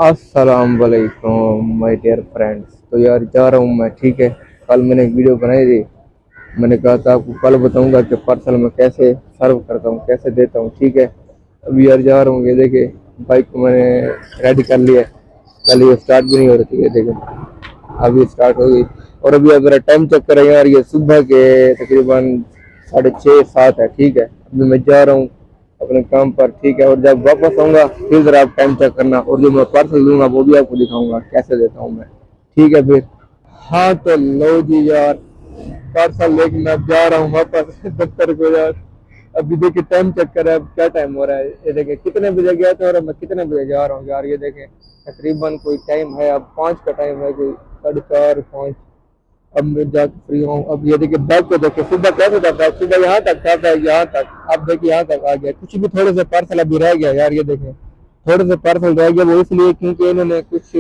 अस्सलाम वालेकुम my dear friends. तो यार जा रहा हूँ मैं, ठीक है। कल मैंने एक वीडियो बनाई थी। मैंने कहा था आपको कल बताऊंगा कि पार्सल में कैसे सर्व करता हूँ, कैसे देता हूँ, ठीक है। अभी यार जा रहा हूँ, ये देखे बाइक को मैंने रेडी कर लिया है। पहले ये स्टार्ट भी नहीं हो रही थी, ये देखे अभी स्टार्ट हो गई। और अभी अगर टाइम चेक करें यार, ये सुबह के तकरीबन 6:30-7 है, ठीक है। अभी मैं जा रहा हूँ अपने काम पर, ठीक है। और जब वापस आऊँगा फिर ज़रा आप टाइम चेक करना, और जो मैं पार्सल दूंगा वो भी आपको दिखाऊंगा कैसे देता हूँ मैं, ठीक है फिर। हाँ तो लो जी यार, पार्सल लेके मैं जा रहा हूँ वापस दफ्तर को यार। अभी देखिए टाइम चेक करें, अब क्या टाइम हो रहा है, ये देखिए कितने बजे गया था और मैं कितने बजे जा रहा हूँ यार। ये देखें तकरीबन कोई टाइम है, अब 5 का टाइम है, कोई 4:30-5। अब मैं जाके फ्री हूँ। अब ये देखिए बैग को देखिए, सुबह कैसे था बैग, सुबह यहाँ तक था बैग, यहाँ तक। अब देखिए यहाँ तक आ गया। कुछ भी थोड़े से पार्सल अभी रह गया यार, ये देखें थोड़े से पार्सल रह गया। वो इसलिए क्योंकि इन्होंने कुछ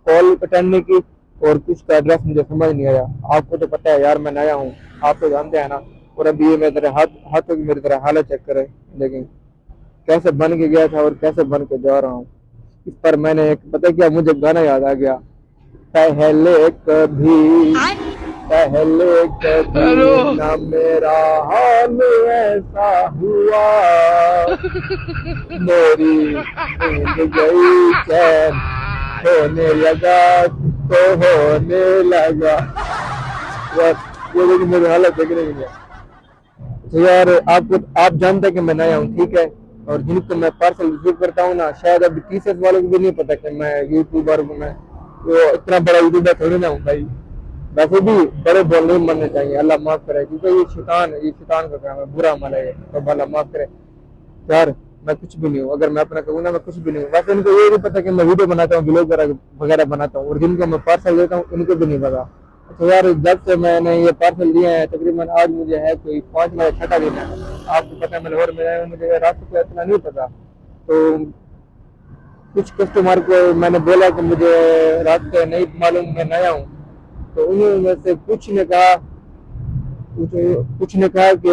कॉल अटेंड नहीं की, और कुछ का एड्रेस मुझे समझ नहीं आया। आपको तो पता है यार मैं नया हूँ, आप तो जानते हैं ना। और अभी ये मेरे तरह हाथों की मेरी तरह हालत चेक करें, लेकिन कैसे बन के गया था और कैसे बन के जा रहा हूँ। इस पर मैंने एक पता क्या, मुझे गाना याद आ गया। पहले कभी पहले हेलो। कभी ना मेरा हाल ऐसा हुआ, मेरी नींद गई चैन होने लगा तो होने लगा। यार ये देखिए मेरी हालत देख रही है। तो यार आपको, आप जानते हैं कि मैं नया हूँ, ठीक है। और जिनको मैं पार्सल रिसीव करता हूँ ना, शायद अभी टी शर्ट वालों को भी नहीं पता कि मैं यूट्यूबर हूँ। मैं तो इतना बड़ा यूट्यूबर थोड़ी ना हूँ भाई। वैसे भी बड़े बोल नहीं बनने चाहिए, अल्लाह माफ करे, क्योंकि ये शैतान का काम है, बुरा अमल है ये, तो अल्लाह माफ करे। यार मैं कुछ भी नहीं हूँ, अगर मैं अपना कहूँ ना, मैं कुछ भी नहीं हूँ। वैसे इनको ये भी पता कि मैं वीडियो बनाता हूँ, ब्लॉग वगैरह बनाता हूँ, और जिनको मैं पार्सल देता हूँ उनको भी नहीं पता। तो यार जब से मैंने ये पार्सल दिए हैं, तकरीबन आज मुझे है कोई 5 मेरा 6ठा दिन है। आपको पता है मैं लाहौर में आया हूँ, मुझे रास्ते का इतना नहीं पता। तो कुछ कस्टमर को मैंने बोला कि मुझे रास्ते नहीं मालूम, मैं नया हूँ। तो उन्होंने में से कुछ कुछ ने कहा कि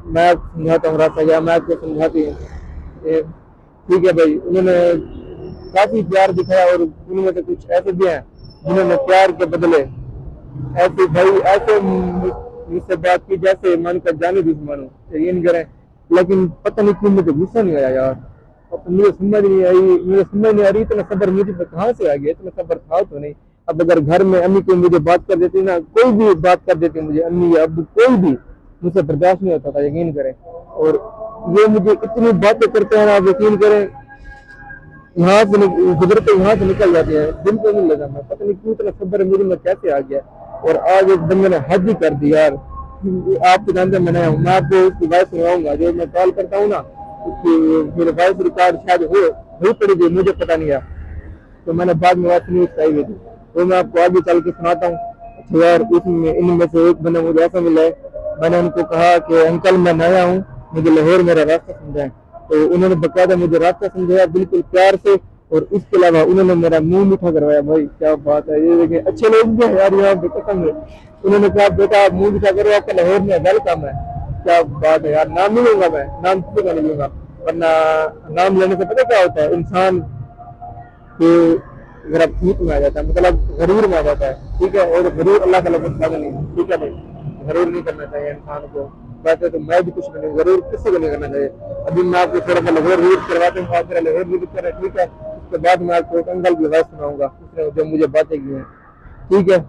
मैं आपको समझाता हूँ रास्ता, या मैं आपको समझाती हूँ। ठीक है भाई, उन्होंने काफी प्यार दिखाया, और उनमें से कुछ ऐसे भी हैं जिन्होंने प्यार के बदले ऐसे भाई ऐसे मुझसे बात की जैसे मन का जाने दुश्मन हो, यकीन करें। लेकिन पता नहीं क्यों मुझे गुस्सा नहीं आया यार। अब मुझे समझ नहीं आ रही इतना सब्र मुझे पे कहाँ से आ गया, इतना सब्र था तो नहीं। अब अगर घर में अम्मी को मुझे बात कर देती ना, कोई भी बात कर देती मुझे, अम्मी या अब्बू कोई भी, मुझसे बर्दाश्त नहीं होता था, यकीन करें। और ये मुझे इतनी बातें करते हैं ना, आप यकीन करें, यहाँ से गुजरते यहाँ से निकल जाते हैं, दिल को नहीं लगा। मैं पता नहीं क्यों इतना सब्र मेरे में कैसे आ गया। और आज एक बंदे ने हद ही कर दी यार। आप तो जानते मैं हूँ, मैं आपको उसकी वॉइस सुनाऊंगा, जो मैं कॉल करता हूँ ना, उसकी मेरे वॉइस रिकॉर्ड शायद हो पड़ी थी, मुझे पता नहीं है। तो मैंने बाद में वॉइस न्यूज चाहिए हुई थी, तो मैं आपको आगे चल के सुनाता हूँ। तो यार इसमें इनमें से एक बंदा मुझे ऐसा मिला है, मैंने उनको कहा कि अंकल मैं नया हूँ, मुझे लाहौर मेरा रास्ता समझाएं। तो उन्होंने बकायदा मुझे रास्ता समझाया बिल्कुल प्यार से। और इसके अलावा उन्होंने मेरा मुंह मीठा करवाया। भाई क्या बात है, ये देखिए अच्छे लोग भी हैं यार यहाँ पे, कसम है। उन्होंने कहा बेटा आप मुंह मीठा करो, आपका लाहौर में वेलकम है। क्या बात है यार, नाम नहीं लूंगा मैं, नाम किसी का नहीं लूंगा, वरना नाम लेने से पता क्या होता है, इंसान कि मेरा भूत में आ जाता है, मतलब गरूर में आ जाता है, ठीक है। और गरूर अल्लाह का लफ्ज़ नहीं, ठीक है भाई। गरूर नहीं करना चाहिए इंसान को। वैसे तो मैं भी कुछ नहीं, गरूर किसी को नहीं करना चाहिए। अभी मैं आपको थोड़ा सा लाहौर विजिट करवाता हूँ, आप मेरा लाहौर विजिट करें, ठीक है। उसके बाद मैं आपको एक अंकल की बात सुनाऊंगा, उसने जो मुझे बातें की हैं, ठीक है।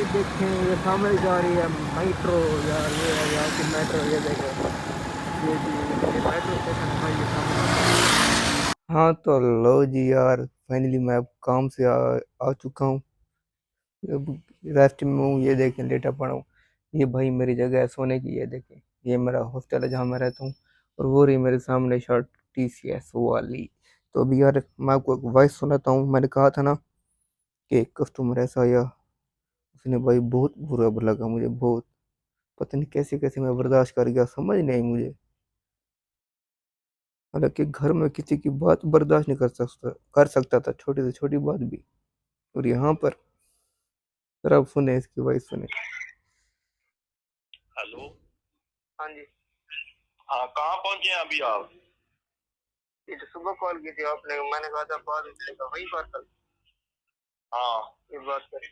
देखें ये सामने जा रही है मेट्रो, यार ये है यहाँ की मेट्रो, ये देखो ये जी, ये मेट्रो स्टेशन है भाई, ये सामने। हाँ तो लो जी यार, फाइनली मैं अब काम से आ चुका हूँ। अब रेस्ट में हूँ, ये देखें लेटा पड़ा हूँ। ये भाई मेरी जगह है सोने की, ये देखें ये मेरा हॉस्टल है जहाँ मैं रहता हूँ। और वो रही मेरे सामने शर्ट TCS वाली। तो अभी यार मैं आपको एक वॉइस सुनाता हूँ। मैंने कहा था ना कि एक कस्टमर ऐसा आया, उसने भाई बहुत बुरा लगा मुझे, बहुत। पता नहीं कैसे कैसे मैं बर्दाश्त कर गया, समझ नहीं आई मुझे। हालांकि घर में किसी की बात बर्दाश्त नहीं कर सकता था, छोटी से छोटी बात भी। और यहाँ पर जरा आप सुने इसकी वॉइस सुने। हेलो। हाँ जी। हाँ, कहाँ पहुंचे हैं अभी आप? ये तो सुबह कॉल की थी आपने, मैंने कहा था बाद में मिलेगा, वही बात कर। हाँ ये बात करें।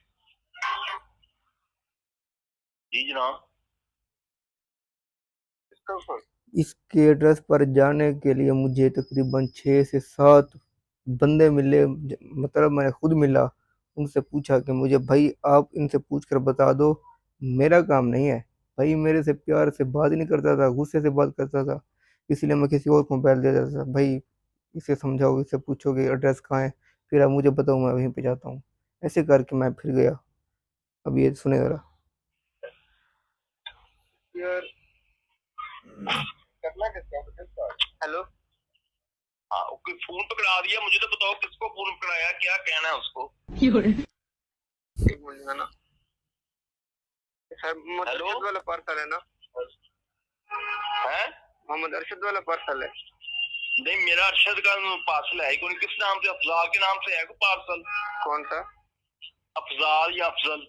जी जनाब। इसका फोन, इसके एड्रेस पर जाने के लिए मुझे तकरीबन 6 से 7 बंदे मिले, मतलब मैं खुद मिला। उनसे पूछा कि मुझे भाई आप इनसे पूछ कर बता दो, मेरा काम नहीं है। भाई मेरे से प्यार से बात नहीं करता था, गुस्से से बात करता था, इसलिए मैं किसी और को मोबाइल दे देता था। भाई इसे समझाओ, इसे पूछो कि एड्रेस कहाँ है, फिर आप मुझे बताओ, मैं वहीं पे जाता हूँ। ऐसे करके मैं फिर गया। अब ये सुने जरा। यार करना किसका? हेलो। हाँ, ओके, फोन पकड़ा दिया, मुझे तो बताओ किसको फोन पकड़ाया, क्या कहना है उसको? एक मिनट में ना सर, मोहम्मद हेलो। अरशद वाला पार्सल है ना? है? मोहम्मद अरशद वाला पार्सल है। नहीं, मेरा अरशद का पार्सल है कौन, किस नाम से? अफजाल के नाम से है कोई पार्सल? कौन सा? अफजाल या अफजल?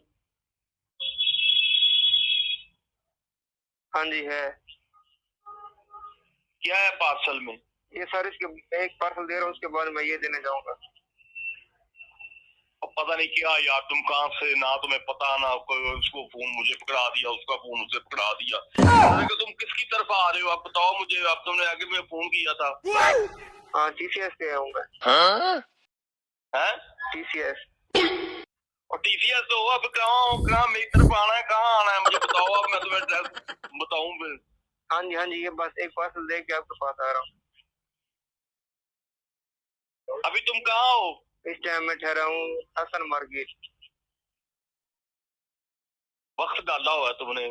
हाँ जी है। क्या है पार्सल में? ये सर इसके एक पार्सल दे रहा हूँ, उसके बाद मैं ये देने जाऊंगा। अब पता नहीं क्या यार, तुम कहाँ से, ना तुम्हें पता ना कोई, उसको फोन मुझे पकड़ा दिया, उसका फोन उसे पकड़ा दिया। तो तुम किसकी तरफ आ रहे हो, आप बताओ मुझे। अब तुमने आगे मैं फोन किया था। हाँ TCS से आऊंगा। है? TCS। और TCS तो हो, अब कहाँ कहाँ मेरी तरफ आना है, कहाँ आना है मुझे बताओ, अब मैं तुम्हें एड्रेस बताऊं फिर। हाँ जी, ये बस एक पार्सल दे के आपके पास आ रहा हूँ। अभी तुम कहाँ हो? इस टाइम में ठहरा हूँ हसन मार्केट। वक्त डाला हुआ है तुमने।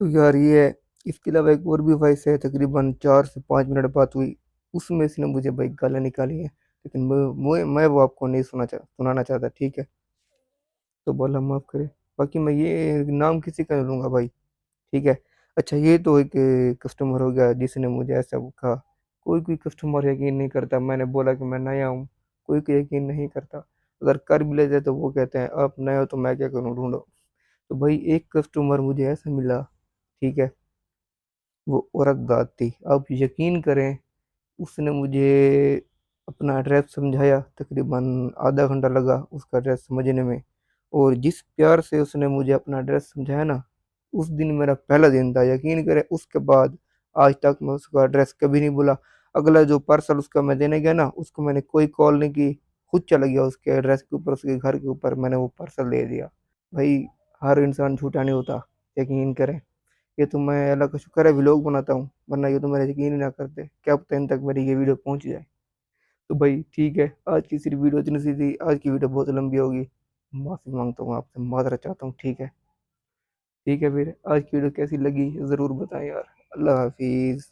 तो यार ये है। इसके अलावा एक और भी वॉइस है, तकरीबन 4 से 5 मिनट बात हुई। उसमें इसने मुझे भाई गालियाँ निकाली हैं, लेकिन मैं वो आपको नहीं सुनाना चाहता, ठीक है? तो बोला माफ़ करे। बाकी मैं ये नाम किसी का नहीं लूँगा भाई, ठीक है? अच्छा ये तो एक कस्टमर हो गया जिसने मुझे ऐसा कहा। कोई कोई कस्टमर यकीन नहीं करता, मैंने बोला कि मैं नया हूँ, कोई कोई यकीन नहीं करता। अगर कर भी लेते तो वो कहते हैं आप नए हो तो मैं क्या करूँ, ढूंढो। तो भाई एक कस्टमर मुझे ऐसा मिला, ठीक है? वो औरत दाद थी, आप यकीन करें। उसने मुझे अपना एड्रेस समझाया, तकरीबन आधा घंटा लगा उसका एड्रेस समझने में। और जिस प्यार से उसने मुझे अपना एड्रेस समझाया ना, उस दिन मेरा पहला दिन था, यकीन करें। उसके बाद आज तक मैं उसका एड्रेस कभी नहीं भूला। अगला जो पार्सल उसका मैं देने गया ना, उसको मैंने कोई कॉल नहीं की, खुद चला गया उसके एड्रेस के ऊपर, उसके घर के ऊपर मैंने वो पार्सल दे दिया। भाई हर इंसान झूठा नहीं होता, यकीन करें। ये तो मैं अल्लाह का शुक्र है व्लॉग बनाता हूँ, वरना ये तो मेरा यकीन ही ना करते, क्या पता इन तक मेरी ये वीडियो पहुँच जाए। तो भाई ठीक है, आज की सिर्फ वीडियो इतनी सी थी, आज की वीडियो बहुत लंबी होगी, माफ़ी मांगता हूँ आपसे, माजरत चाहता हूँ, ठीक है? ठीक है, फिर आज की वीडियो कैसी लगी ज़रूर बताएं यार। अल्लाह हाफिज़।